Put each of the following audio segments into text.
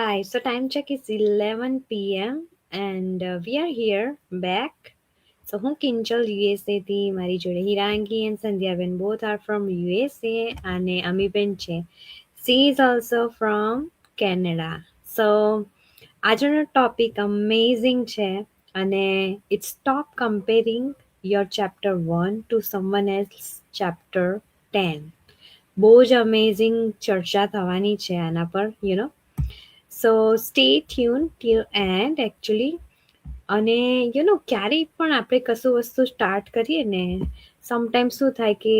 Hi, so time check is 11 p.m. and we are here back. So હું કિંચલ USA થી મારી જોડે હિરાંગી and સંધ્યાબેન both are from USA અને અમીબેન છે. She is also from Canada. So આજનો topic amazing છે અને it's stop comparing your chapter 1 to someone else chapter 10. બહુ જ અમેઝિંગ ચર્ચા થવાની છે આના પર સો stay tune till and actually અને ક્યારેય પણ આપણે કશું વસ્તુ સ્ટાર્ટ કરીએ ને સમટાઈમ શું થાય કે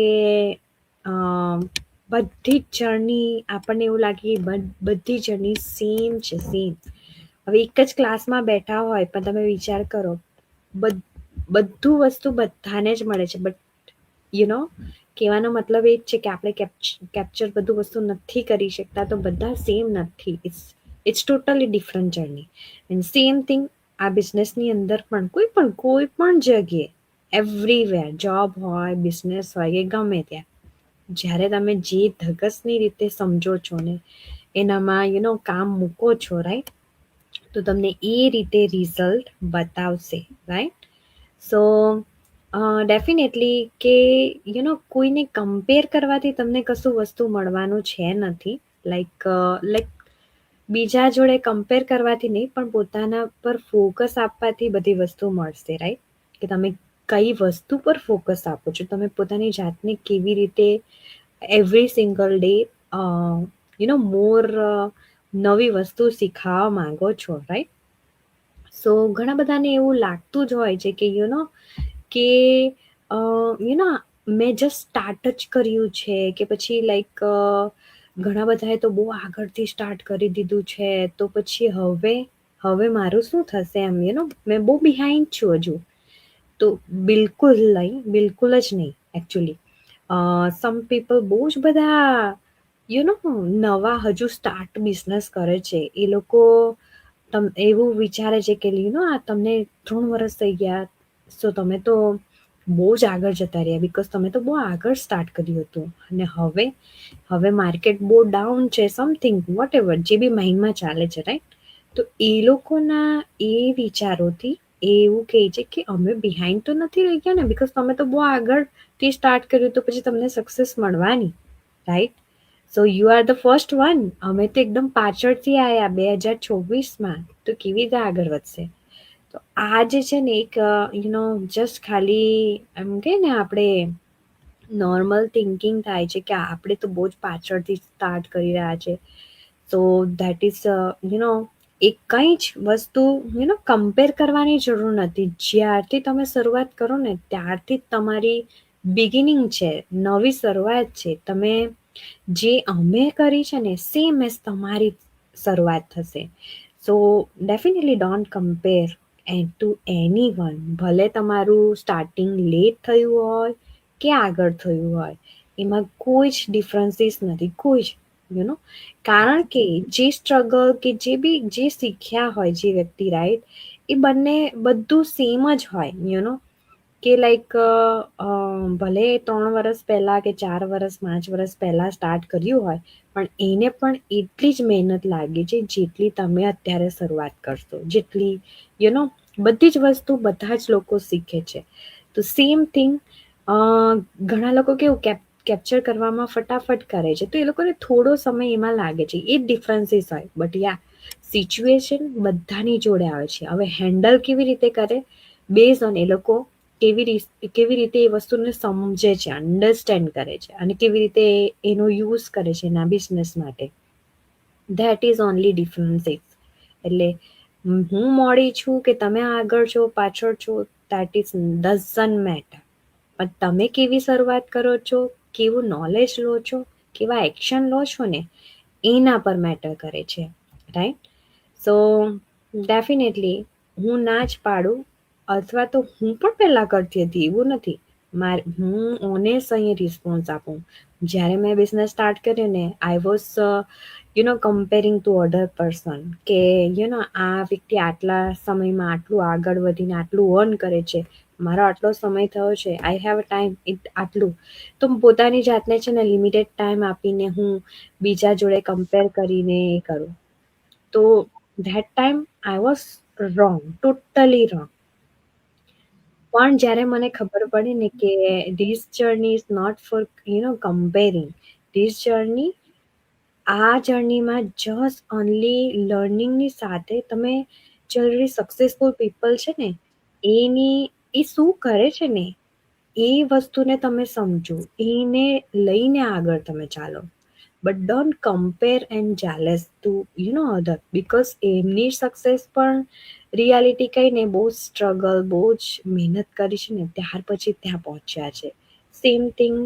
બધી જ જર્ની આપણને એવું લાગે કે બધી જર્ની સેમ છે સેમ. હવે એક જ ક્લાસમાં બેઠા હોય પણ તમે વિચાર કરો બધું વસ્તુ બધાને જ મળે છે બટ કહેવાનો મતલબ એ જ છે કે આપણે કેપ્ચર બધું વસ્તુ નથી કરી શકતા તો બધા સેમ નથી. It's totally different journey and same thing આ બિઝનેસની અંદર પણ કોઈ પણ જગ્યાએ એવરીવેર જોબ હોય બિઝનેસ હોય કે ગમે ત્યાં જ્યારે તમે જે ધગસની રીતે સમજો છો ને એનામાં કામ મૂકો છો રાઈટ તો તમને એ રીતે રિઝલ્ટ બતાવશે રાઈટ. સો ડેફિનેટલી કે કોઈને કમ્પેર કરવાથી તમને કશું વસ્તુ મળવાનું છે નથી. લાઈક બીજા જોડે કમ્પેર કરવાથી નહીં પણ પોતાના પર ફોકસ આપવાથી બધી વસ્તુ મળશે રાઈટ. કે તમે કઈ વસ્તુ પર ફોકસ આપો છો, તમે પોતાની જાતને કેવી રીતે એવરી સિંગલ ડે મોર નવી વસ્તુ શીખવા માંગો છો રાઈટ. સો ઘણા બધાને એવું લાગતું જ હોય છે કે કે મેં જસ્ટ સ્ટાર્ટ જ કર્યું છે કે પછી લાઈક ઘણા બધાએ તો બહુ આગળથી સ્ટાર્ટ કરી દીધું છે તો પછી હવે મારું શું થશે એમ મેં બહુ બિહાઇન્ડ છું હજુ. તો બિલકુલ જ નહીં એકચ્યુઅલી. સમ પીપલ બહુ જ બધા નવા હજુ સ્ટાર્ટ બિઝનેસ કરે છે. એ લોકો એવું વિચારે છે કે આ તમને 3 વર્ષ થઈ ગયા સો તમે તો બહુ જ આગળ જતા રહ્યા બિકોઝ તમે તો બહુ આગળ સ્ટાર્ટ કર્યું હતું અને હવે માર્કેટ બહુ ડાઉન છે સમથિંગ વોટ એવર જે બી માઇન્ડમાં ચાલે છે રાઈટ. તો એ લોકોના એ વિચારોથી એવું કહે છે કે અમે બિહાઇન્ડ તો નથી રહી ગયા ને બિકોઝ તમે તો બહુ આગળથી સ્ટાર્ટ કર્યું તો પછી તમને સક્સેસ મળવાની right. So you are the first one. અમે તો એકદમ પાછળથી આવ્યા 2024માં તો કેવી રીતે આગળ વધશે. તો આ જે છે ને એક જસ્ટ ખાલી એમ કે ને આપણે નોર્મલ થિંકિંગ થાય છે કે આપણે તો બહુ જ પાછળથી સ્ટાર્ટ કરી રહ્યા છે. સો દેટ ઇઝ એક કંઈ જ વસ્તુ કમ્પેર કરવાની જરૂર નથી. જ્યારથી તમે શરૂઆત કરો ને ત્યારથી જ તમારી બિગિનિંગ છે, નવી શરૂઆત છે. તમે જે અમે કરી છે ને સેમ એઝ તમારી શરૂઆત થશે. સો definitely don't compare two any one. ભલે તમારું સ્ટાર્ટિંગ લેટ થયું હોય કે આગળ થયું હોય એમાં કોઈ જ ડિફરન્સીસ નથી કોઈ જ કારણ કે જે સ્ટ્રગલ કે જે શીખ્યા હોય જે વ્યક્તિ રાઈટ એ બધું સેમ જ હોય કે લાઈક ભલે 3 વર્ષ પહેલા કે 4 વર્ષ 5 વર્ષ પહેલા સ્ટાર્ટ કર્યું હોય પણ એને પણ એટલી જ મહેનત લાગે છે જેટલી તમે અત્યારે શરૂઆત કરશો જેટલી બધી જ વસ્તુ બધા જ લોકો શીખે છે. તો સેમ થિંગ ઘણા લોકો કેવું કેપ્ચર કરવામાં ફટાફટ કરે છે તો એ લોકોને થોડો સમય એમાં લાગે છે. એ જ ડિફરન્સીસ હોય બટ યા સિચ્યુએશન બધાની જોડે આવે છે. હવે હેન્ડલ કેવી રીતે કરે બેઝ ઓન એ લોકો કેવી રીતે એ વસ્તુને સમજે છે, અન્ડરસ્ટેન્ડ કરે છે અને કેવી રીતે એનો યુઝ કરે છે એના બિઝનેસ માટે. That is only differences. એટલે હું મોડી છું કે તમે આગળ છો પાછળ છો દેટ ઇઝ ડઝન્ટ મેટર. પણ તમે કેવી શરૂઆત કરો છો, કેવું નોલેજ લો છો, કેવા એક્શન લો છો ને એના પર મેટર કરે છે રાઈટ. સો ડેફિનેટલી હું ના જ પાડું અથવા તો હું પણ પહેલાં કરતી હતી એવું નથી. હું ઓનેસ્ટ અહીં રિસ્પોન્સ આપું. જ્યારે મેં બિઝનેસ સ્ટાર્ટ કર્યો ને I was comparing to other person કે આ વ્યક્તિ આટલા સમયમાં આટલું આગળ વધીને આટલું અર્ન કરે છે, મારો આટલો સમય થયો છે, આઈ હેવ ટાઈમ આટલું. તો પોતાની જાતને છે ને લિમિટેડ ટાઈમ આપીને હું બીજા જોડે કમ્પેર કરીને એ કરું. તો that time I was wrong, totally wrong. પણ જ્યારે મને ખબર પડી ને કે this journey is not for comparing, this journey, આ જર્નીમાં જસ્ટ ઓનલી લર્નિંગની સાથે તમે જે સક્સેસફુલ પીપલ છે ને એની એ શું કરે છે ને એ વસ્તુને તમે સમજો, એને લઈને આગળ તમે ચાલો. But don't compare and jealous to other, because એમની સક્સેસ પણ રિયાલિટી કઈ ને બહુ સ્ટ્રગલ, બહુ જ મહેનત કરી છે ને ત્યાર પછી ત્યાં પહોંચ્યા છે. સેમ થિંગ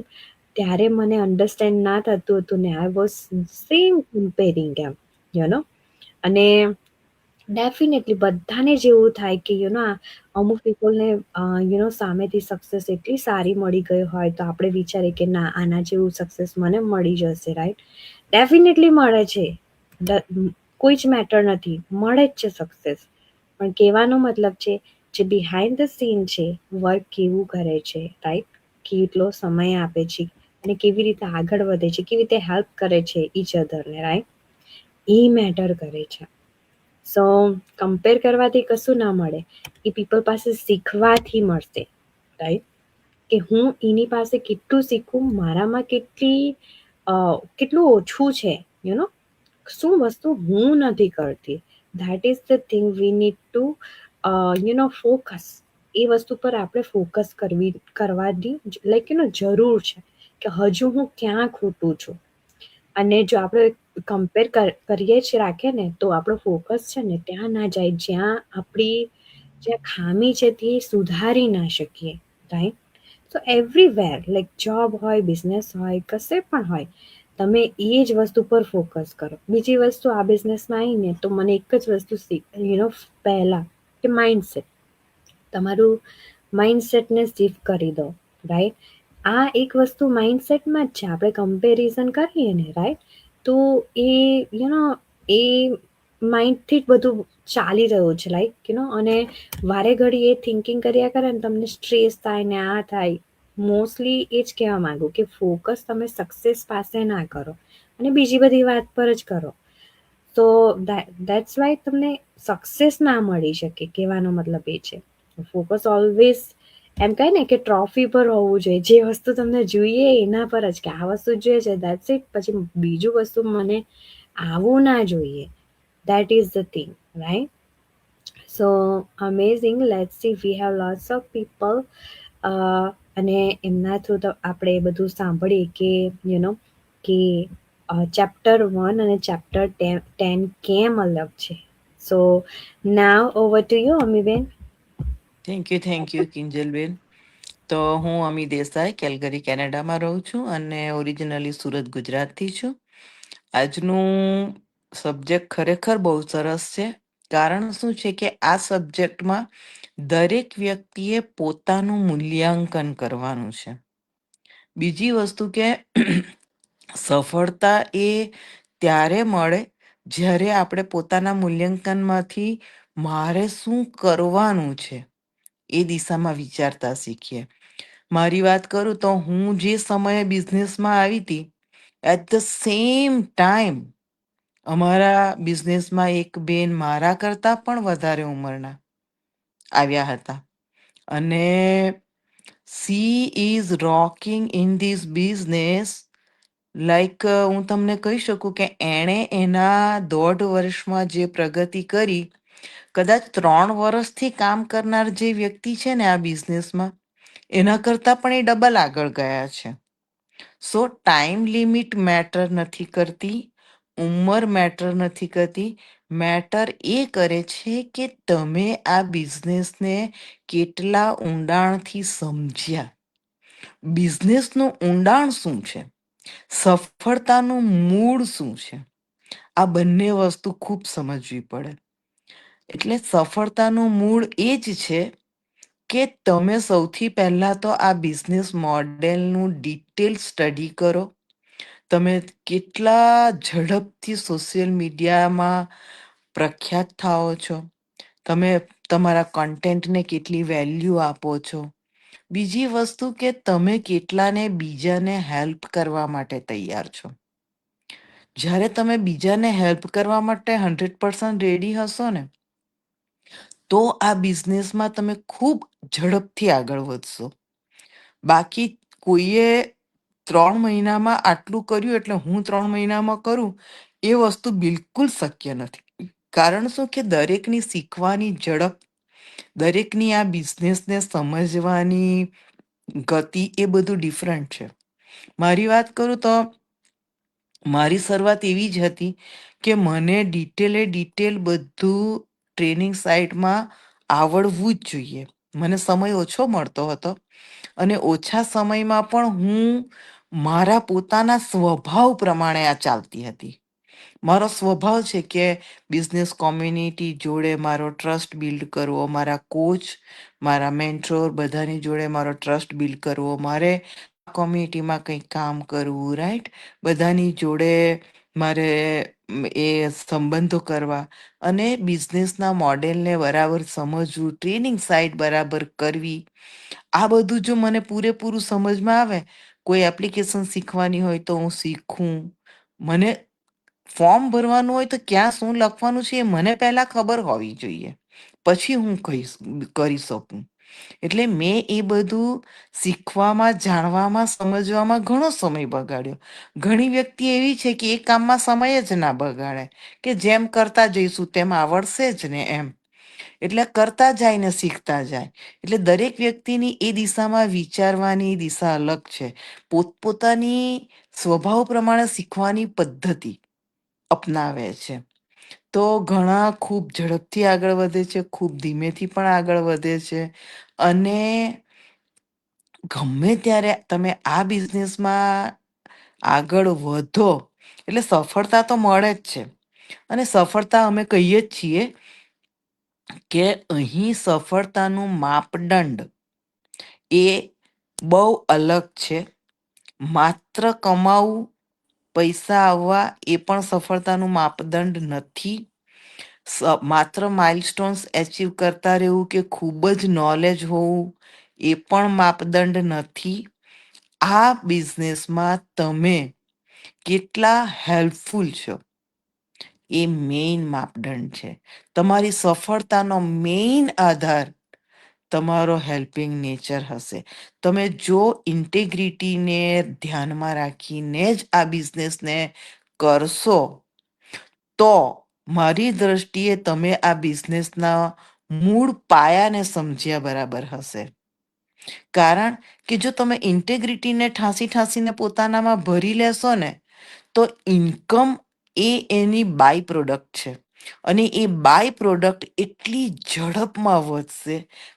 ત્યારે મને અન્ડરસ્ટેન્ડ ના થતું હતું ને આઈ વોઝ સેમ કમ્પેરિંગ એમ અને ડેફિનેટલી બધાને જ એવું થાય કે અમુક પીપલને સામેથી સક્સેસ એટલી સારી મળી ગઈ હોય તો આપણે વિચારીએ કે ના આના જેવું સક્સેસ મને મળી જશે, રાઈટ? ડેફિનેટલી મળે છે, કોઈ જ મેટર નથી, મળે જ છે સક્સેસ. પણ કહેવાનો મતલબ છે જે બિહાઇન્ડ ધ સીન છે, વર્ક કેવું કરે છે, રાઈટ? કેટલો સમય આપે છે અને કેવી રીતે આગળ વધે છે, કેવી રીતે હેલ્પ કરે છે ઈચ અધરને, રાઈટ? એ મેટર કરે છે. સો કમ્પેર કરવાથી કશું ના મળે, એ પીપલ પાસે શીખવાથી મળશે, રાઈટ? કે હું એની પાસે કેટલું શીખું, મારામાં કેટલું ઓછું છે, શું વસ્તુ હું નથી કરતી. That is the thing we need to focus. એ વસ્તુ પર આપણે ફોકસ કરવાની જરૂર છે કે હજુ હું ક્યાં ખોટું છું. અને જો આપણે કમ્પેર કરીએ જ રાખીએ ને તો આપણો ફોકસ છે ને ત્યાં ના જાય જ્યાં ખામી છે તે સુધારી ના શકીએ, રાઈટ? સો એવરીવેર, લાઈક જોબ હોય, બિઝનેસ હોય, કશે પણ હોય, તમે એ જ વસ્તુ પર ફોકસ કરો. બીજી વસ્તુ આ બિઝનેસમાં આવીને તો મને એક જ વસ્તુ પહેલા કે માઇન્ડસેટ, તમારું માઇન્ડસેટને શિફ્ટ કરી દો, રાઈટ? આ એક વસ્તુ માઇન્ડસેટમાં જ છે. આપણે કમ્પેરિઝન કરીએ ને, રાઈટ? તો એ એ માઇન્ડથી જ બધું ચાલી રહ્યું છે, લાઈક અને વારે ઘડી એ થિંકિંગ કર્યા કરે ને તમને સ્ટ્રેસ થાય ને આ થાય. મોસ્ટલી એ જ કહેવા માંગુ કે ફોકસ તમે સક્સેસ પાસે ના કરો અને બીજી બધી વાત પર જ કરો. તો દેટ્સ વાય તમને સક્સેસ ના મળી શકે, કહેવાનો મતલબ એ છે. ફોકસ ઓલવેઝ એમ કહે ને કે ટ્રોફી પર હોવું જોઈએ, જે વસ્તુ તમને જોઈએ એના પર જ, કે આ વસ્તુ જોઈએ છે દેટ્સ ઇટ, પછી બીજું વસ્તુ મને આવવું ના જોઈએ. That is the thing, right? So amazing. Let's see, we have lots of people અને એમના થ્રુ તો આપણે બધું સાંભળીએ કે કે ચેપ્ટર 1 અને ચેપ્ટર 10 કેમ અલગ છે. So now over to you, અમીબેન. થેન્ક યુ કિંજલબેન. તો હું અમી દેસાઈ કેલગરી કેનેડામાં રહું છું અને ઓરિજિનલી સુરત ગુજરાતથી છું. આજનું સબ્જેક્ટ ખરેખર બહુ સરસ છે. કારણ શું છે કે આ સબ્જેક્ટમાં દરેક વ્યક્તિએ પોતાનું મૂલ્યાંકન કરવાનું છે. બીજી વસ્તુ કે સફળતા એ ત્યારે મળે જ્યારે આપણે પોતાના મૂલ્યાંકનમાંથી મારે શું કરવાનું છે એ દિશામાં વિચારતા શીખીએ. મારી વાત કરું તો હું જે સમયે બિઝનેસમાં આવી હતી, એટ ધ સેમ ટાઈમ અમારા બિઝનેસમાં એક બેન મારા કરતા પણ વધારે ઉંમરના આવ્યા હતા અને she is rocking in this business. Like હું તમને કહી શકું કે એણે એના 1.5 વર્ષમાં જે પ્રગતિ કરી, કદાચ 3 વર્ષથી કામ કરનાર જે વ્યક્તિ છે ને આ બિઝનેસમાં, એના કરતા પણ એ ડબલ આગળ ગયા છે. સો ટાઈમ લિમિટ મેટર નથી કરતી, ઉંમર મેટર નથી કરતી. મેટર એ કરે છે કે તમે આ બિઝનેસને કેટલા ઊંડાણથી સમજ્યા. બિઝનેસનું ઊંડાણ શું છે, સફળતાનું મૂળ શું છે, આ બંને વસ્તુ ખૂબ સમજવી પડે. એટલે સફળતાનું મૂળ એ જ છે કે તમે સૌથી પહેલા તો આ બિઝનેસ મોડેલનું ડિટેલ સ્ટડી કરો. તમે કેટલા ઝડપથી સોશિયલ મીડિયામાં પ્રખ્યાત થાઓ છો, તમે તમારા કન્ટેન્ટને કેટલી વેલ્યુ આપો છો. બીજી વસ્તુ કે તમે કેટલાને બીજાને હેલ્પ કરવા માટે તૈયાર છો. જ્યારે તમે બીજાને હેલ્પ કરવા માટે 100% રેડી હશો ને, તો આ બિઝનેસમાં તમે ખૂબ ઝડપથી આગળ વધશો. બાકી કોઈએ 3 મહિનામાં આટલું કર્યું એટલે હું 3 મહિનામાં કરું, એ વસ્તુ બિલકુલ શક્ય નથી. કારણ શું કે દરેકની શીખવાની ઝડપ, દરેકની આ બિઝનેસને સમજવાની ગતિ એ બધું ડિફરન્ટ છે. મારી વાત કરું તો મારી શરૂઆત એવી જ હતી કે મને ડિટેલ બધું ટ્રેનિંગ સાઇટમાં આવડવું જ જોઈએ. મને સમય ઓછો મળતો હતો અને ઓછા સમયમાં પણ હું મારા પોતાના સ્વભાવ પ્રમાણે આ ચાલતી હતી. મારો સ્વભાવ છે કે બિઝનેસ કોમ્યુનિટી જોડે મારો ટ્રસ્ટ બિલ્ડ કરવો, મારા કોચ, મારા મેન્ટોર બધાની જોડે મારો ટ્રસ્ટ બિલ્ડ કરવો, મારે કોમ્યુનિટીમાં કંઈક કામ કરવું, રાઈટ, બધાની જોડે મારે એ સંબંધો કરવા અને બિઝનેસના મોડેલને બરાબર સમજવું, ટ્રેનિંગ સાઇટ બરાબર કરવી. આ બધું જો મને પૂરેપૂરું સમજમાં આવે, કોઈ એપ્લિકેશન શીખવાની હોય તો હું શીખું, મને ફોર્મ ભરવાનું હોય તો ક્યાં શું લખવાનું છે એ મને પહેલા ખબર હોવી જોઈએ, પછી હું કરી શકું. એટલે મેં એ બધું શીખવામાં, જાણવામાં, સમજવામાં ઘણો સમય બગાડ્યો. ઘણી વ્યક્તિ એવી છે કે એ કામમાં સમય જ ના બગાડે, કે જેમ કરતા જઈશું તેમ આવડશે જ ને એમ. એટલે કરતા જાય ને શીખતા જાય. એટલે દરેક વ્યક્તિની એ દિશામાં વિચારવાની દિશા અલગ છે. પોતપોતાની સ્વભાવ પ્રમાણે શીખવાની પદ્ધતિ અપનાવે છે. તો ઘણા ખૂબ ઝડપથી આગળ વધે છે, ખૂબ ધીમેથી પણ આગળ વધે છે. અને ગમે ત્યારે તમે આ બિઝનેસમાં આગળ વધો એટલે સફળતા તો મળે જ છે. અને સફળતા અમે કહીએ જ છીએ કે અહીં સફળતાનું માપદંડ એ બહુ અલગ છે. માત્ર કમાવું, પૈસા આવવા એ પણ સફળતાનું માપદંડ નથી. માત્ર માઇલસ્ટોન્સ એચીવ કરતા રહેવું કે ખૂબ જ નોલેજ હોવું એ પણ માપદંડ નથી. આ બિઝનેસમાં તમે કેટલા હેલ્પફુલ છો એ મેઇન માપદંડ છે. તમારી સફળતાનો મેઇન આધાર તમારો હેલ્પિંગ નેચર હશે. તમે જો ઇન્ટેગ્રિટીને ધ્યાનમાં રાખીને જ આ બિઝનેસને કરશો, તો મારી દ્રષ્ટિએ તમે આ બિઝનેસના મૂળ પાયાને સમજ્યા બરાબર હશે. કારણ કે જો તમે ઇન્ટેગ્રિટીને ઠાંસીને પોતાનામાં ભરી લેશો ને, તો ઇન્કમ એ એની બાય પ્રોડક્ટ છે. અને એ બાય પ્રોડક્ટ એટલી ઝડપમાં વધશે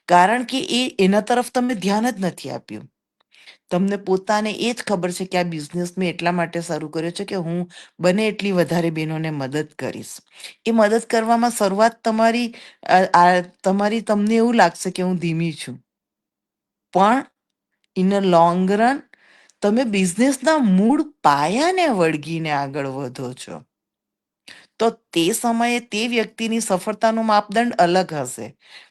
કારણ કે એના તરફ તમે ધ્યાન જ નથી આપ્યું. તમને પોતાને એ જ ખબર છે કે આ બિઝનેસ મેં એટલા માટે શરૂ કર્યો છે કે હું બને એટલી વધારે બહેનોને મદદ કરીશ. એ મદદ કરવામાં શરૂઆત તમારી તમને એવું લાગશે કે હું ધીમી છું, પણ ઇન અ લોંગ રન તમે બિઝનેસના મૂળ પાયાને વળગીને આગળ વધો છો. તો તે સમયે તે વ્યક્તિની સફળતાનું માપદંડ અલગ હશે.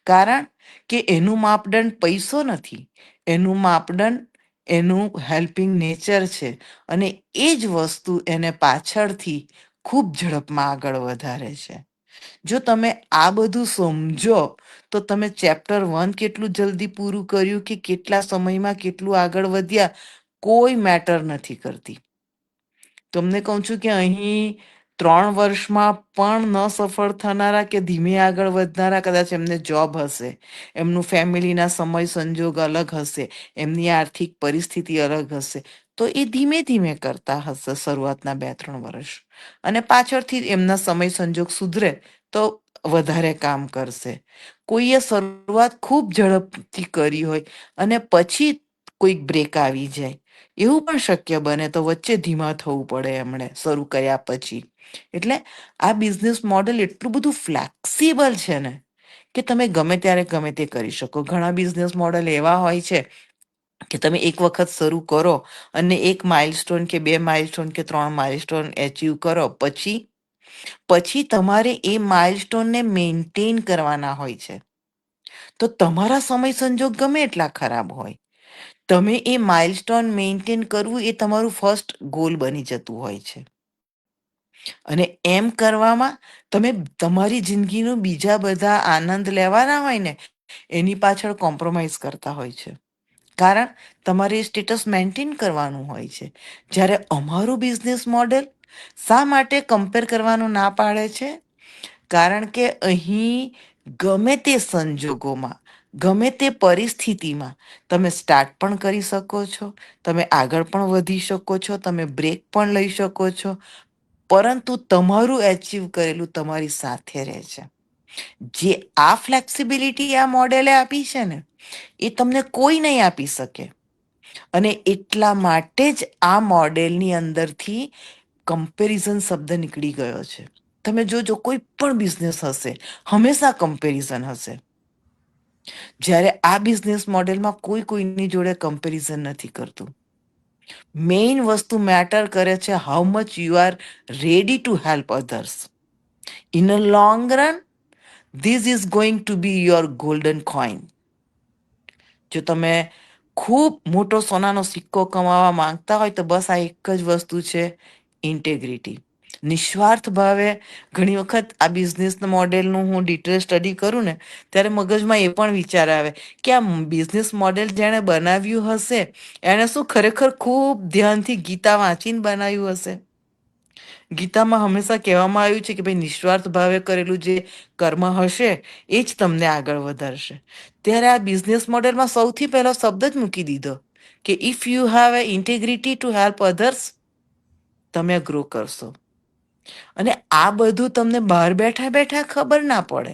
કારણ કે એનું માપદંડ પૈસો નથી, એનું માપદંડ એનું હેલ્પિંગ નેચર છે. અને એ જ વસ્તુ એને પાછળથી ખૂબ ઝડપમાં આગળ વધારે છે. જો તમે આ બધું સમજો તો તમે ચેપ્ટર 1 કેટલું જલ્દી પૂરું કર્યું કે કેટલા સમયમાં કેટલું આગળ વધ્યા, કોઈ મેટર નથી કરતી. તમને કહું છું કે અહીં 3 વર્ષમાં પણ ન સફળ થનારા કે ધીમે આગળ વધનારા, કદાચ એમને જોબ હશે, એમનું ફેમિલીના સમય સંજોગ અલગ હશે, એમની આર્થિક પરિસ્થિતિ અલગ હશે, તો એ ધીમે ધીમે કરતા હશે શરૂઆતના 2-3 વર્ષ. અને પાછળથી એમના સમય સંજોગ સુધરે તો વધારે કામ કરશે. કોઈએ શરૂઆત ખૂબ ઝડપથી કરી હોય અને પછી કોઈક બ્રેક આવી જાય, એવું પણ શક્ય બને. તો વચ્ચે ધીમા થવું પડે એમણે શરૂ કર્યા પછી. એટલે આ બિઝનેસ મોડેલ એટલું બધું ફ્લેક્સિબલ છે ને કે તમે ગમે ત્યારે ગમે તે કરી શકો. ઘણા બિઝનેસ મોડેલ એવા હોય છે કે તમે એક વખત શરૂ કરો અને 1 માઇલસ્ટોન કે 2 માઇલસ્ટોન કે 3 માઇલસ્ટોન એચીવ કરો, પછી તમારે એ માઇલસ્ટોનને મેન્ટેન કરવાના હોય છે. તો તમારા સમય સંજોગ ગમે એટલા ખરાબ હોય, તમે એ માઇલસ્ટોન મેન્ટેન કરવું એ તમારું ફર્સ્ટ ગોલ બની જતું હોય છે. અને એમ કરવામાં તમે તમારી જિંદગીનું બીજા બધા આનંદ લેવાના હોય ને એની પાછળ કોમ્પ્રોમાઇઝ કરતા હોય છે. કારણ તમારે સ્ટેટસ મેન્ટેન કરવાનું હોય છે. જ્યારે અમારું બિઝનેસ મોડેલ શા માટે કમ્પેર કરવાનું ના પાડે છે? કારણ કે અહીં ગમે તે સંજોગોમાં, ગમે તે પરિસ્થિતિમાં તમે સ્ટાર્ટ પણ કરી શકો છો, તમે આગળ પણ વધી શકો છો, તમે બ્રેક પણ લઈ શકો છો, પરંતુ તમારું એચીવ કરેલું તમારી સાથે રહે છે. જે આ ફ્લેક્સિબિલિટી આ મોડેલે આપી છે ને, એ તમને કોઈ નહીં આપી શકે. અને એટલા માટે જ આ મોડેલની અંદરથી કમ્પેરિઝન શબ્દ નીકળી ગયો છે. તમે જોજો કોઈ પણ બિઝનેસ હશે, હંમેશા કમ્પેરિઝન હશે. જ્યારે આ બિઝનેસ મોડેલમાં કોઈ કોઈની જોડે કમ્પેરિઝન નથી કરતું. મેઇન વસ્તુ મેટર કરે છે how much you are ready to help others. In a long run, this is going to B your golden coin. જો તમે ખૂબ મોટો સોનાનો સિક્કો કમાવા માંગતા હોય તો બસ આ એક જ વસ્તુ છે, ઇન્ટેગ્રિટી. નિસ્વાર્થ ભાવે ઘણી વખત આ બિઝનેસ મોડેલનું હું ડિટેલ સ્ટડી કરું ને ત્યારે મગજમાં એ પણ વિચાર આવે કે આ બિઝનેસ મોડેલ જેણે બનાવ્યું હશે એણે શું ખરેખર ખૂબ ધ્યાનથી ગીતા વાંચીને બનાવ્યું હશે? ગીતામાં હંમેશા કહેવામાં આવ્યું છે કે ભાઈ નિસ્વાર્થ ભાવે કરેલું જે કર્મ હશે એ જ તમને આગળ વધારશે. ત્યારે આ બિઝનેસ મોડેલમાં સૌથી પહેલો શબ્દ જ મૂકી દીધો કે if you have a integrity to help others, તમે ગ્રો કરશો. અને આ બધું તમને બહાર બેઠા બેઠા ખબર ના પડે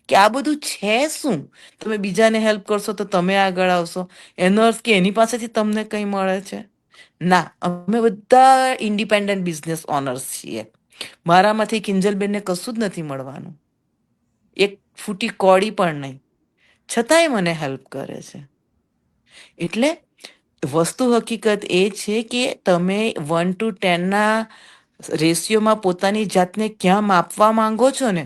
કે આ બધું છે શું. તમે બીજાને હેલ્પ કરશો તો તમે આગળ આવશો, એનો અર્થ કે એની પાસેથી તમને કંઈ મળે છે? ના, અમે બધા ઇન્ડિપેન્ડન્ટ બિઝનેસ ઓનર્સ છીએ. મારામાંથી કિંજલબેનને કશું જ નથી મળવાનું, એક ફૂટી કોડી પણ નહીં, છતાંય મને હેલ્પ કરે છે. એટલે વસ્તુ હકીકત એ છે કે તમે 1 to 10 ના રેશિયોમાં પોતાની જાતને ક્યાં માપવા માંગો છો ને,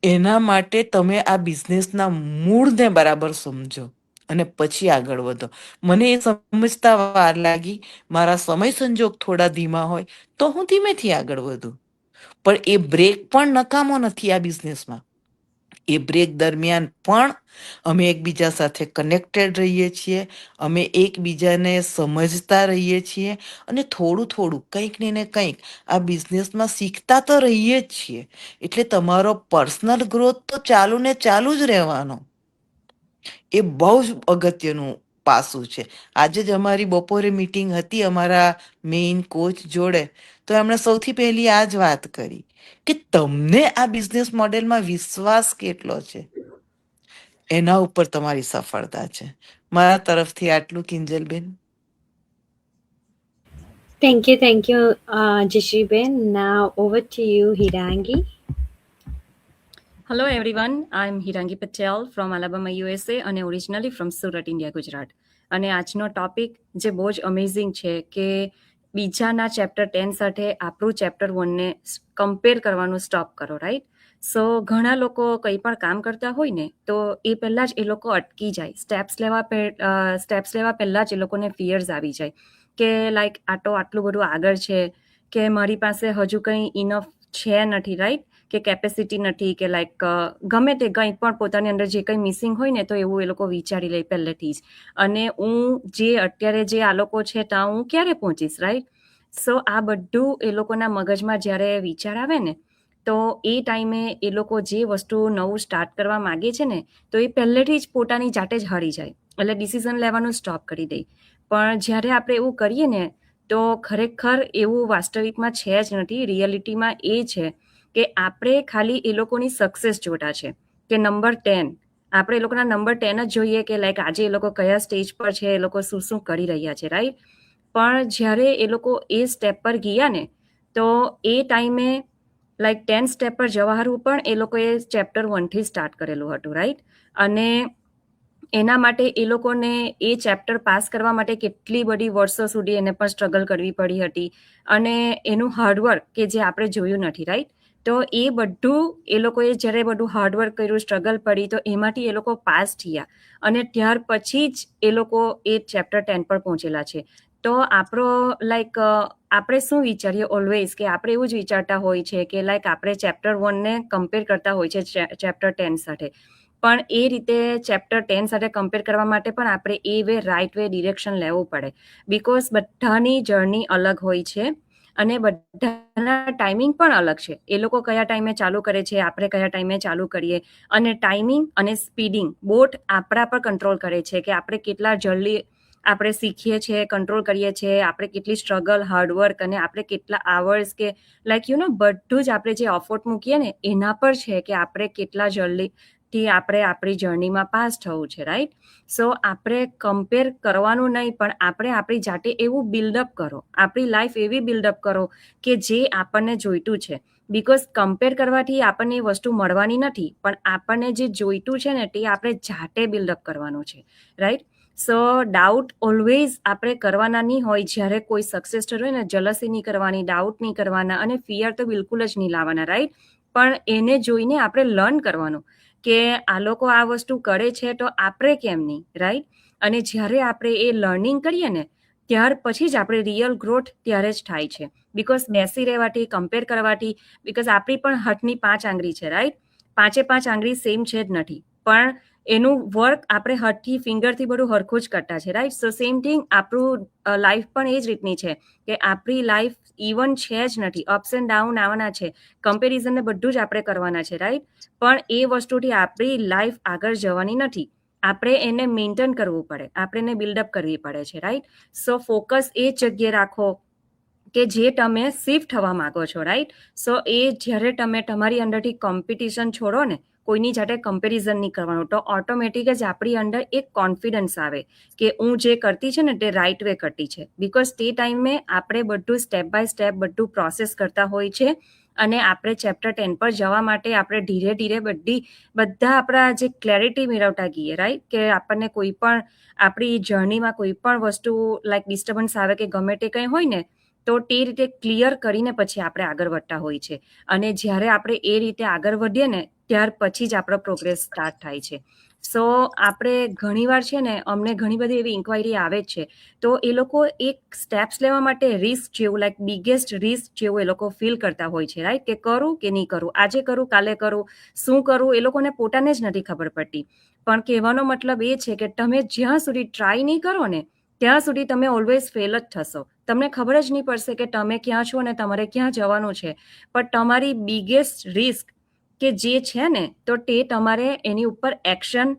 એના માટે તમે આ બિઝનેસના મૂળને બરાબર સમજો અને પછી આગળ વધો. મને એ સમજતા વાર લાગી. મારા સમય સંજોગ થોડા ધીમા હોય તો હું ધીમેથી આગળ વધું, પણ એ બ્રેક પણ નકામો નથી આ બિઝનેસમાં. એ બ્રેક દરમિયાન પણ અમે એકબીજા સાથે કનેક્ટેડ રહીએ છીએ, અમે એકબીજાને સમજતા રહીએ છીએ અને થોડું થોડું કંઈક ને કંઈક આ બિઝનેસમાં શીખતા તો રહીએ જ છીએ. એટલે તમારો પર્સનલ ગ્રોથ તો ચાલુ ને ચાલુ જ રહેવાનો. એ બહુ જ અગત્યનું પાસું છે. આજે જ અમારી બપોરે મીટિંગ હતી અમારા મેઇન કોચ જોડે, તો એમણે સૌથી પહેલી આ જ વાત કરી કે તમને આ બિઝનેસ મોડેલમાં વિશ્વાસ કેટલો છે, એના ઉપર તમારી સફળતા છે. મારા તરફથી આટલું, Kinjalben. Thank you, Jishiben. Now over to you, Hirangi. Hello everyone, I'm Hirangi Patel from Alabama, USA અને originally from Surat, India, Gujarat. અને આજનો ટોપિક જે બહુ જ અમેઝિંગ છે કે બીજાના ચેપ્ટર 10 સાથે આપણું ચેપ્ટર 1ને કમ્પેર કરવાનું સ્ટોપ કરો, રાઈટ? સો ઘણા લોકો કંઈ પણ કામ કરતા હોય ને તો એ પહેલાં જ એ લોકો અટકી જાય. સ્ટેપ્સ લેવા પહેલાં જ એ લોકોને ફિયર્સ આવી જાય કે લાઈક આટલું બધું આગળ છે કે મારી પાસે હજુ કંઈ ઇનફ છે નથી, રાઈટ? કે કેપેસિટી નથી કે લાઈક ગમે તે કંઈ પણ પોતાની અંદર જે કંઈ મિસિંગ હોય ને તો એવું એ લોકો વિચારી લે પહેલેથી જ. અને હું જે અત્યારે જે આ લોકો છે ત્યાં હું ક્યારે પહોંચીશ, રાઈટ? સો આ બધું એ લોકોના મગજમાં જ્યારે વિચાર આવે ને તો એ ટાઈમે એ લોકો જે વસ્તુ નવું સ્ટાર્ટ કરવા માગે છે ને તો એ પહેલેથી જ પોતાની જાતે જ હારી જાય, એટલે ડિસિઝન લેવાનું સ્ટોપ કરી દે. પણ જ્યારે આપણે એવું કરીએ ને તો ખરેખર એવું વાસ્તવિકમાં છે જ નથી. રિયાલિટીમાં એ છે કે આપણે ખાલી એ લોકોની સક્સેસ જોતા છે કે નંબર 10, આપણે એ લોકોના નંબર 10 જ જોઈએ કે લાઈક આજે એ લોકો કયા સ્ટેજ પર છે, એ લોકો શું શું કરી રહ્યા છે, રાઈટ? પણ જ્યારે એ લોકો એ સ્ટેપ પર ગયા ને તો એ ટાઈમે લાઈક 10 સ્ટેપ પર જવાનું પણ એ લોકોએ ચેપ્ટર 1થી સ્ટાર્ટ કરેલું હતું, રાઈટ? અને એના માટે એ લોકોને એ ચેપ્ટર પાસ કરવા માટે કેટલી બધી વર્ષો સુધી એને પણ સ્ટ્રગલ કરવી પડી હતી અને એનું હાર્ડવર્ક કે જે આપણે જોયું નથી, રાઈટ? તો એ બધું એ લોકોએ જ્યારે બધું હાર્ડવર્ક કર્યું, સ્ટ્રગલ પડી, તો એમાંથી એ લોકો પાસ થયા અને ત્યાર પછી જ એ લોકો એ ચેપ્ટર 10 પર પહોંચેલા છે. તો આપણો લાઈક આપણે શું વિચારીએ ઓલવેઝ કે આપણે એવું જ વિચારતા હોય છે કે લાઈક આપણે ચેપ્ટર 1ને કમ્પેર કરતા હોય છે ચેપ્ટર 10 સાથે, પણ એ રીતે ચેપ્ટર 10 સાથે કમ્પેર કરવા માટે પણ આપણે એ વે રાઇટ વે ડિરેક્શન લેવું પડે, બિકોઝ બધાની જર્ની અલગ હોય છે અને બધાના ટાઈમિંગ પણ અલગ છે. એ લોકો કયા ટાઈમે ચાલુ કરે છે, આપણે કયા ટાઈમે ચાલુ કરીએ, અને ટાઈમિંગ અને સ્પીડિંગ બોથ આપણા પર કંટ્રોલ કરે છે કે આપણે કેટલા જલ્દી આપણે શીખીએ છીએ, કંટ્રોલ કરીએ છીએ, આપણે કેટલી સ્ટ્રગલ, હાર્ડવર્ક અને આપણે કેટલા આવર્સ કે લાઈક બધું જ આપણે જે એફર્ટ મૂકીએ ને એના પર છે કે આપણે કેટલા જલ્દીથી આપણે આપણી જર્નીમાં પાસ થવું છે, રાઈટ? સો આપણે કમ્પેર કરવાનું નહીં, પણ આપણે આપણી જાતે એવું બિલ્ડઅપ કરો, આપણી લાઈફ એવી બિલ્ડઅપ કરો કે જે આપણને જોઈતું છે. બિકોઝ કમ્પેર કરવાથી આપણને એ વસ્તુ મળવાની નથી, પણ આપણને જે જોઈતું છે ને તે આપણે જાતે બિલ્ડઅપ કરવાનું છે, રાઈટ? સો ડાઉટ ઓલવેઝ આપણે કરવાના નહીં હોય. જ્યારે કોઈ સક્સેસ હોય ને, જલસી નહીં કરવાની, ડાઉટ નહીં કરવાના અને ફિયર તો બિલકુલ જ નહીં લાવવાના, રાઈટ? પણ એને જોઈને આપણે લર્ન કરવાનું કે આ લોકો આ વસ્તુ કરે છે તો આપણે કેમ નહીં, રાઈટ? અને જ્યારે આપણે એ લર્નિંગ કરીએ ને ત્યાર પછી જ આપણે રિયલ ગ્રોથ ત્યારે જ થાય છે. બિકોઝ બેસી રહેવાથી, કમ્પેર કરવાથી, બિકોઝ આપણી પણ હાથની 5 આંગળી છે, રાઈટ? 5 આંગળી સેમ છે જ નથી, પણ એનું વર્ક આપણે હાથથી, ફિંગરથી બધું હરખું જ કરતા છે, રાઈટ? સો સેમ થિંગ આપણું લાઈફ પણ એ જ રીતની છે કે આપણી લાઈફ ઇવન છે જ નથી, અપ્સ એન્ડ ડાઉન આવવાના છે, કમ્પેરિઝનને બધું જ આપણે કરવાના છે, રાઈટ? પણ એ વસ્તુથી આપણી લાઈફ આગળ જવાની નથી, આપણે એને મેન્ટેન કરવું પડે, આપણે એને બિલ્ડઅપ કરવી પડે છે, રાઈટ? સો ફોકસ એ જગ્યાએ રાખો કે જે તમે શિફ્ટ થવા માંગો છો, રાઈટ? સો એ જ્યારે તમે તમારી અંદરથી કોમ્પિટિશન છોડો ને, કોઈની જાતે કમ્પેરિઝન નહીં કરવાનું, તો ઓટોમેટિક જ આપણી અંદર એક કોન્ફિડન્સ આવે કે હું જે કરતી છે ને તે રાઈટ વે કરતી છે. બિકોઝ તે ટાઈમે આપણે બધું સ્ટેપ બાય સ્ટેપ બધું પ્રોસેસ કરતા હોય છે અને આપણે ચેપ્ટર 10 પર જવા માટે આપણે ધીરે ધીરે બધા આપણા જે ક્લેરિટી મેળવતા ગઈએ, રાઈટ? કે આપણને કોઈ પણ આપણી જર્નીમાં કોઈ પણ વસ્તુ લાઈક ડિસ્ટર્બન્સ આવે કે ગમે તે કંઈ હોય ને તો તે રીતે ક્લિયર કરીને પછી આપણે આગળ વધતા હોય છે. અને જ્યારે આપણે એ રીતે આગળ વધીએ ને ત્યાર પછી જ આપણો પ્રોગ્રેસ સ્ટાર્ટ થાય છે. સો આપણે ઘણીવાર છે ને, અમને ઘણી બધી એવી ઇન્ક્વાયરી આવે જ છે, તો એ લોકો એક સ્ટેપ્સ લેવા માટે રિસ્ક જેવું, લાઈક બિગેસ્ટ રિસ્ક જેવું એ લોકો ફીલ કરતા હોય છે, રાઈટ? કે કરું કે નહીં કરું, આજે કરું કાલે કરું, શું કરું, એ લોકોને પોતાને જ નથી ખબર પડતી. પણ કહેવાનો મતલબ એ છે કે તમે જ્યાં સુધી ટ્રાય નહીં કરો ને ત્યાં સુધી તમે ઓલવેઝ ફેલ જ થશો. તમને ખબર જ નહીં પડશે કે તમે ક્યાં છો અને તમારે ક્યાં જવાનું છે. પણ તમારી બિગેસ્ટ રિસ્ક કે જે છે ને, તો તે તમારે એની ઉપર એક્શન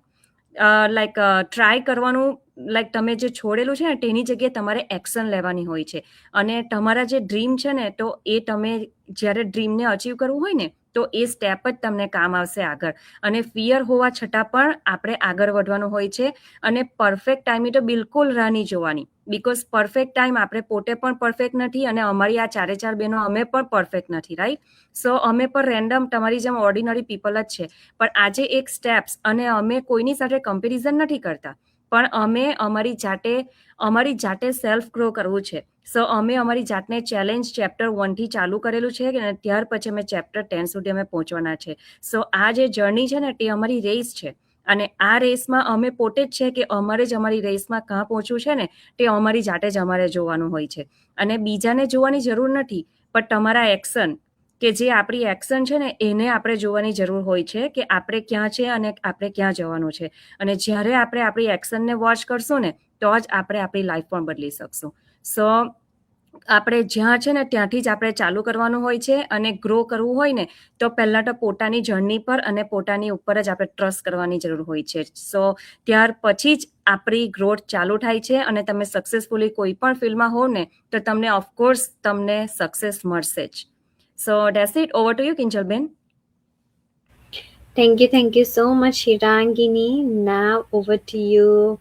લાઈક ટ્રાય કરવાનું, લાઈક તમે જે છોડેલું છે ને તેની જગ્યાએ તમારે એક્શન લેવાની હોય છે. અને તમારા જે ડ્રીમ છે ને, તો એ તમે જ્યારે ડ્રીમને અચીવ કરવું હોય ને તો એ સ્ટેપ જ તમને કામ આવશે આગળ. અને ફિયર હોવા છતાં પણ આપણે આગળ વધવાનું હોય છે. અને પરફેક્ટ ટાઈમે તો બિલકુલ રાહ નહીં જોવાની, બિકોઝ પરફેક્ટ ટાઈમ આપણે પોતે પણ પરફેક્ટ નથી અને અમારી આ 4 બહેનો અમે પણ પરફેક્ટ નથી, રાઈટ? સો અમે પણ રેન્ડમ તમારી જેમ ઓર્ડિનરી પીપલ જ છે. પણ આજે એક સ્ટેપ્સ, અને અમે કોઈની સાથે કમ્પેરિઝન નથી કરતા, પણ અમે અમારી જાતે સેલ્ફ ગ્રો કરવું છે. સો અમે અમારી જાતને ચેલેન્જ ચેપ્ટર 1 થી ચાલુ કરેલું છે અને ત્યાર પછી અમે ચેપ્ટર 10 સુધી અમે પહોંચવાના છે. સો આ જે જર્ની છે ને તે અમારી રેસ છે. અને આ રેસમાં અમે પોતે જ છે કે અમારે જ અમારી રેસમાં ક્યાં પહોંચવું છે ને તે અમારી જાતે જ અમારે જોવાનું હોય છે. અને બીજાને જોવાની જરૂર નથી, પણ તમારા એક્શન, કે જે આપણી એક્શન છે ને એને આપણે જોવાની જરૂર હોય છે કે આપણે ક્યાં છે અને આપણે ક્યાં જવાનું છે. અને જ્યારે આપણે આપણી એક્શનને વોચ કરશું ને તો જ આપણે આપણી લાઈફ પણ બદલી શકશું. સો આપણે જ્યાં છે ને ત્યાંથી જ આપણે ચાલુ કરવાનું હોય છે. અને ગ્રો કરવું હોય ને તો પહેલાં તો પોતાની જર્ની પર અને પોતાની ઉપર જ આપણે ટ્રસ્ટ કરવાની જરૂર હોય છે. સો ત્યાર પછી જ આપણી ગ્રોથ ચાલુ થાય છે. અને તમે સક્સેસફુલી કોઈ પણ ફિલ્ડમાં હો ને તો તમને ઓફકોર્સ તમને સક્સેસ મળશે જ. So that's it. Over to you, કિંજલબેન. Thank you so much, Hirangini. Now over to you,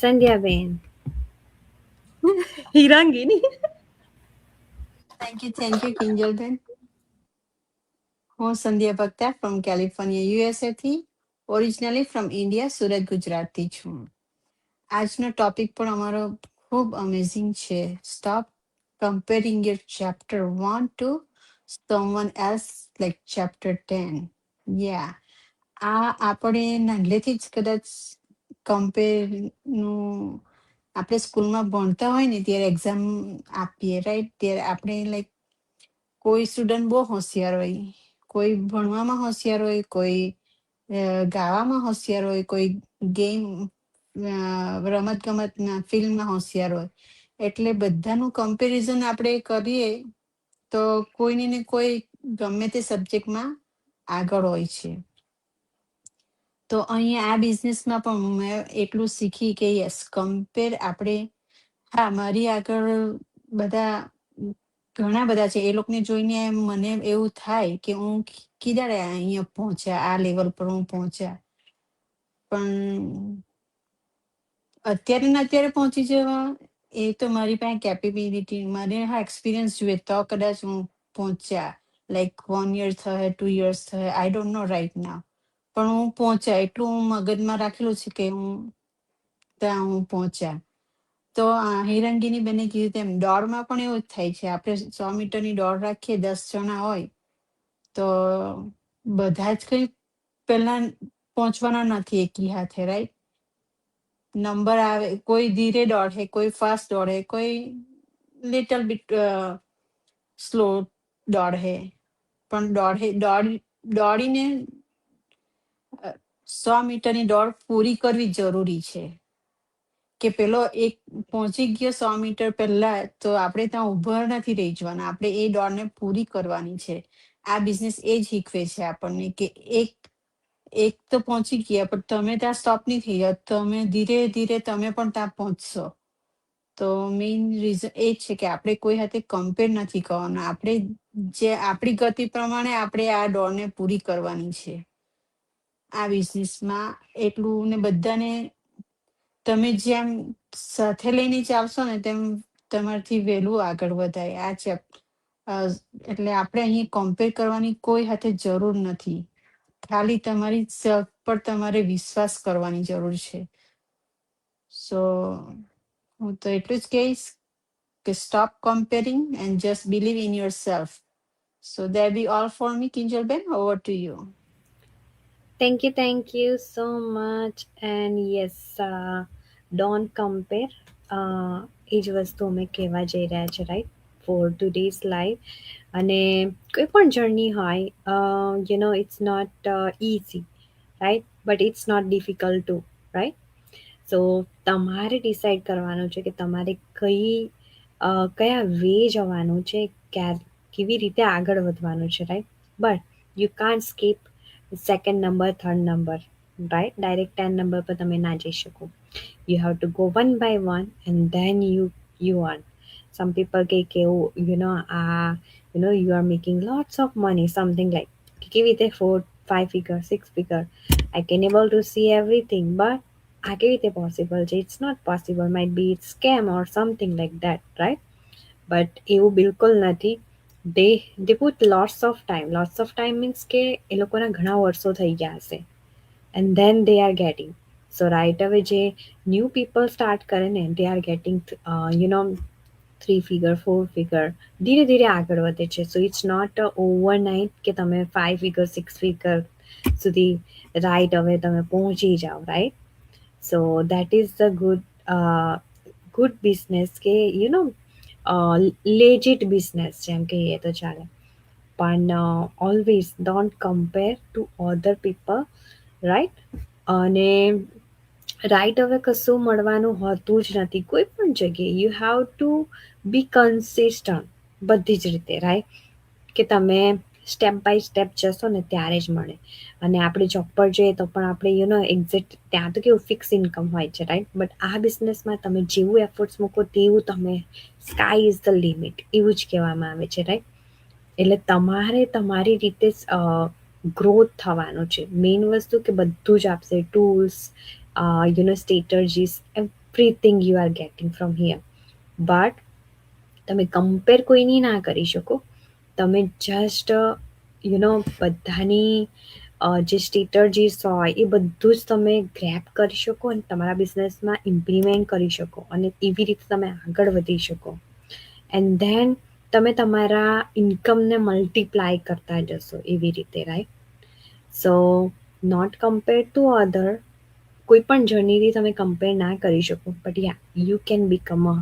Sandhya Ben. Hirangini. Thank you, Kinjalben. હું Sandhya Bakhtar from California USA થી, ઓરિજિનલી ફ્રોમ ઇન્ડિયા, સુરત ગુજરાતથી છું. આજનો ટોપિક પણ અમારો ખૂબ અમેઝિંગ છે. Stop comparing your chapter 1 to someone else like chapter 10. Yeah. આ આપણે નાનલેથી જ કદાચ કમ્પેર નું આપણે સ્કૂલમાં ભણતા હોય ને ત્યારે એક્ઝામ આપીએ રાઈટ, ત્યારે આપણે લાઈક કોઈ સ્ટુડન્ટ બહુ હોશિયાર હોય, કોઈ ભણવામાં હોશિયાર હોય, કોઈ ગાવામાં હોશિયાર હોય, કોઈ ગેમ રમત ગમતના ફિલ્ડમાં હોશિયાર હોય. એટલે બધાનું કમ્પેરિઝન આપણે કરીએ તો કોઈને ને કોઈ ગમે તે સબ્જેક્ટમાં આગળ હોય છે. તો અહીંયા આ બિઝનેસમાં પણ મેં એટલું શીખી કે યસ કમ્પેર આપણે, હા મારી આગળ બધા ઘણા બધા છે, એ લોકોને જોઈને મને એવું થાય કે હું કીધાડે અહીંયા પહોંચ્યા, આ લેવલ પર હું પહોંચ્યા, પણ અત્યારે ને અત્યારે પહોંચી જવા એ તો મારી પાસે કેપેબિલિટી, મારે હા એક્સપિરિયન્સ જોઈએ તો કદાચ હું પહોંચ્યા, લાઈક 1 year થયે, 2 years થયે, I don't know right now, પણ હું પહોંચ્યા એટલું હું મગજમાં રાખેલું છે કે હું ત્યાં હું પહોંચ્યા. તો હિરંગીની બેને કીધું તેમ દોડમાં પણ એવું જ થાય છે. આપણે 100 મીટરની દોડ રાખીએ, 10 જણા હોય તો બધા જ કઈ પહેલા પહોંચવાના નથી એકી હાથે, રાઈટ? નંબર આવે, કોઈ ધીરે દોડે, કોઈ ફાસ્ટ દોડે, કોઈ લિટલ બિટ સ્લો દોડે, પણ દોડીને 100 મીટરની દોડ પૂરી કરવી જરૂરી છે. કે પેલો એક પહોંચી ગયો 100 મીટર પહેલા તો આપણે ત્યાં ઉભા નથી રહી જવાના, આપણે એ દોડને પૂરી કરવાની છે. આ બિઝનેસ એ જ શીખવે છે આપણને કે એક તો પહોંચી ગયા પણ તમે ત્યાં સ્ટોપ નહીં થઈ જાઓ, તમે ધીરે ધીરે તમે પણ ત્યાં પહોંચશો. તો મેઇન રીઝન એ જ છે કે આપણે કોઈ સાથે કમ્પેર નથી કરવાનું, આપણે જે આપણી ગતિ પ્રમાણે આપણે આ દોડને પૂરી કરવાની છે. આ બિઝનેસમાં એટલું ને બધાને તમે જેમ સાથે લઈને ચાલશો ને તેમ તમારથી વહેલું આગળ વધાય. આ છે એટલે આપણે અહીં કમ્પેર કરવાની કોઈ હાથે જરૂર નથી, ખાલી તમારી સેલ્ફ પર તમારે વિશ્વાસ કરવાની જરૂર છે. સો હું તો એટલું જ કહીશ કે stop comparing and just believe in your self. So that be all for me, Kinjalben, over to you. Thank you so much. And yes, don't compare. એ જ વસ્તુ અમે કહેવા જઈ રહ્યા છે, રાઈટ, ફોર ટુડેઝ લાઈફ. અને કોઈ પણ જર્ની હોય, it's not easy, right, but it's not difficult to, right. So તમારે ડિસાઈડ કરવાનું છે કે તમારે કયા વે જવાનું છે, કેવી રીતે આગળ વધવાનું છે, right. But you can't skip second number, third number, right. Direct 10 number પર તમે ના જઈ શકો. You have to go one by one and then you earn. Some people કે oh, you are making lots of money, something like કેવી રીતે 4-5 figure, 6 figure, I can able to see everything, but આ કેવી રીતે possible છે? It's not possible, might be it's scam or something like that, right? But એવું બિલકુલ નથી. they put lots of time means કે એ લોકોના ઘણા વર્ષો થઈ ગયા હશે, and then they are getting. So right away જે new people start કરે ને, they are getting 3 figure, 4 figure, ધીરે ધીરે આગળ વધે છે. સો ઇટ્સ નોટ ઓવરનાઇટ કે તમે 5 figure, 6 figure સુધી રાઈટ હવે તમે પહોંચી જાઓ, right. So that is the good business કે લેજિટ બિઝનેસ જેમ કહીએ તો ચાલે. પણ always don't compare to other people, right. અને રાઈટ હવે કશું મળવાનું હોતું જ નથી કોઈ પણ જગ્યાએ. You have to be consistent બધી જ રીતે, રાઈટ. કે તમે સ્ટેપ બાય સ્ટેપ જશો ને ત્યારે જ મળે. અને આપણે જોબ પર જઈએ તો પણ આપણે એક્ઝેક્ટ ત્યાં તો કેવું ફિક્સ ઇન્કમ હોય છે, રાઈટ. બટ આ બિઝનેસમાં તમે જેવું એફર્ટ્સ મૂકો તેવું તમે, સ્કાય ઇઝ ધ લિમિટ એવું જ કહેવામાં આવે છે, રાઈટ. એટલે તમારે તમારી રીતે ગ્રોથ થવાનું છે. મેઇન વસ્તુ કે બધું જ આપશે, tools, strategies, everything you are getting from here. But તમે કમ્પેર કોઈની ના કરી શકો. તમે જસ્ટ બધાની જે સ્ટ્રેટર્જીસ હોય એ બધું જ તમે ગ્રેપ કરી શકો અને તમારા બિઝનેસમાં ઇમ્પ્લિમેન્ટ કરી શકો અને એવી રીતે તમે આગળ વધી શકો. એન્ડ ધેન તમે તમારા ઇન્કમને મલ્ટીપ્લાય કરતા જશો એવી રીતે, right. So not compare to other, કોઈ પણ જર્નીથી તમે કમ્પેર ના કરી શકો, but ya you can become a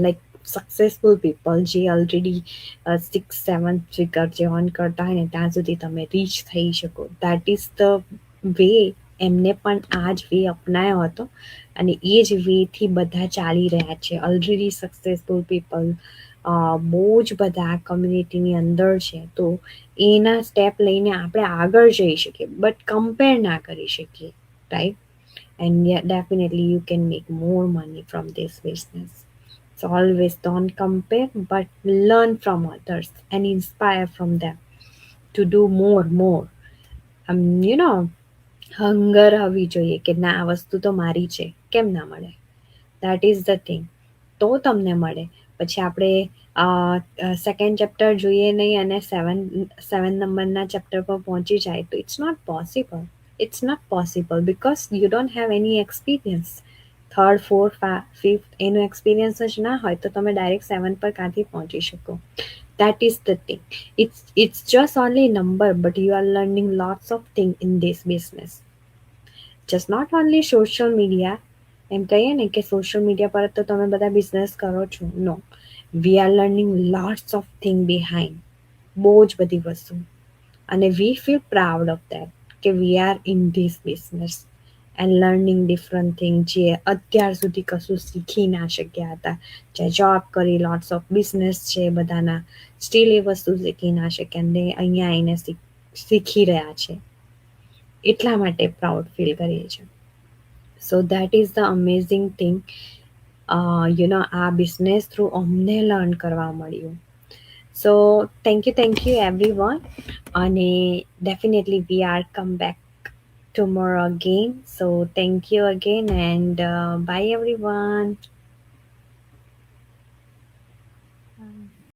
like successful people જે ઓલરેડી 6-7 ફિગર જે અર્ન કરતા હોય ને ત્યાં સુધી તમે રીચ થઈ શકો. That is the way. એમને પણ આ જ વે અપનાયો હતો અને એ જ વેથી બધા ચાલી રહ્યા છે. ઓલરેડી સક્સેસફુલ પીપલ બહુ જ બધા આ કમ્યુનિટીની અંદર છે. તો એના સ્ટેપ લઈને આપણે આગળ જઈ શકીએ, બટ કમ્પેર ના કરી શકીએ, right? And yeah, definitely you can make more money from this business. So always don't compare, but learn from others and inspire from them to do more. Hunger હોવી જોઈએ કે ના આ વસ્તુ તો મારી છે, કેમ ના મળે? That is the thing. તો તમને મળે. પછી આપણે સેકન્ડ ચેપ્ટર જોઈએ નહીં અને સેવન નંબરના ચેપ્ટર પર પહોંચી જાય તો it's not possible. It's not possible because you don't have any experience. Third, fourth, fifth એનો એક્સપિરિયન્સ જ ના હોય તો તમે ડાયરેક્ટ 7 પર ક્યાંથી પહોંચી શકો? That is the thing. It's just only a number, but you are learning lots of things in this business. Just not only social media. એમ કહીએ ને કે સોશિયલ મીડિયા પર તો તમે બધા બિઝનેસ કરો છો. No, we are learning lots of thing behind. બહુ જ બધી વસ્તુ. અને we feel proud of that કે we are in this business and learning different thing જે અત્યાર સુધી કશું શીખી ના શક્યા હતા. જે જોબ કરી, લોટ્સ ઓફ બિઝનેસ છે બધાના, સ્ટીલ એ વસ્તુ શીખી ના શક્યા અને અહીંયા આવીને શીખી રહ્યા છે. એટલા માટે પ્રાઉડ ફીલ કરીએ છીએ. So that is the amazing thing. આ બિઝનેસ થ્રુ અમને લર્ન કરવા મળ્યું. So thank you everyone. અને definitely we are come back tomorrow again. So thank you again and bye everyone.